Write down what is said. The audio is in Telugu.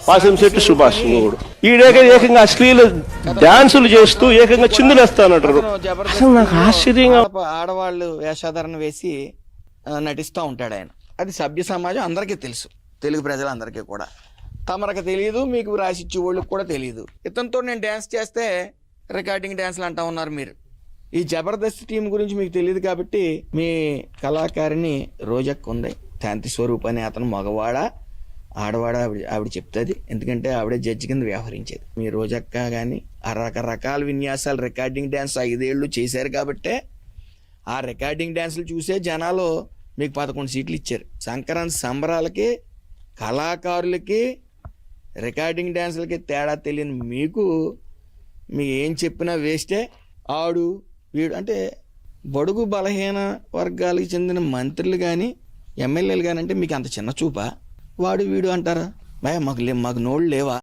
పాసంశెట్టి సుభాష్ ఇంకొకడు ఏకంగా అశ్లీల డాన్సులు చేస్తూ ఏకంగా చిందులేస్తానంటారు. అసలు నాకు ఆశ్చర్యంగా ఆడవాళ్ళు వేషాధారణ వేసి నటిస్తూ ఉంటాడు ఆయన. అది సభ్య సమాజం అందరికీ తెలుసు, తెలుగు ప్రజలందరికీ కూడా. తమరకు తెలియదు, మీకు రాసిచ్చే వాళ్ళకి కూడా తెలియదు. ఇతనితో నేను డ్యాన్స్ చేస్తే రికార్డింగ్ డ్యాన్స్లు అంటా ఉన్నారు మీరు. ఈ జబర్దస్త్ టీం గురించి మీకు తెలియదు కాబట్టి మీ కళాకారిణి రోజక్క ఉంది, శాంతి స్వరూప్ అనే అతను మగవాడ ఆడవాడ ఆవిడ చెప్తుంది. ఎందుకంటే ఆవిడే జడ్జి కింద వ్యవహరించేది. మీ రోజక్క కానీ ఆ రకరకాల విన్యాసాలు రికార్డింగ్ డ్యాన్స్ 5 ఏళ్ళు చేశారు కాబట్టే ఆ రికార్డింగ్ డ్యాన్సులు చూసే జనాలు మీకు 11 సీట్లు ఇచ్చారు. సంక్రాంతి సంబరాలకి కళాకారులకి రికార్డింగ్ డ్యాన్సులకి తేడా తెలియని మీకు ఏం చెప్పినా వేస్టే. ఆడు వీడు అంటే బడుగు బలహీన వర్గాలకు చెందిన మంత్రులు కానీ ఎమ్మెల్యేలు కానీ అంటే మీకు అంత చిన్న చూపా? వాడు వీడు అంటారా? మాకు నోళ్ళు లేవా?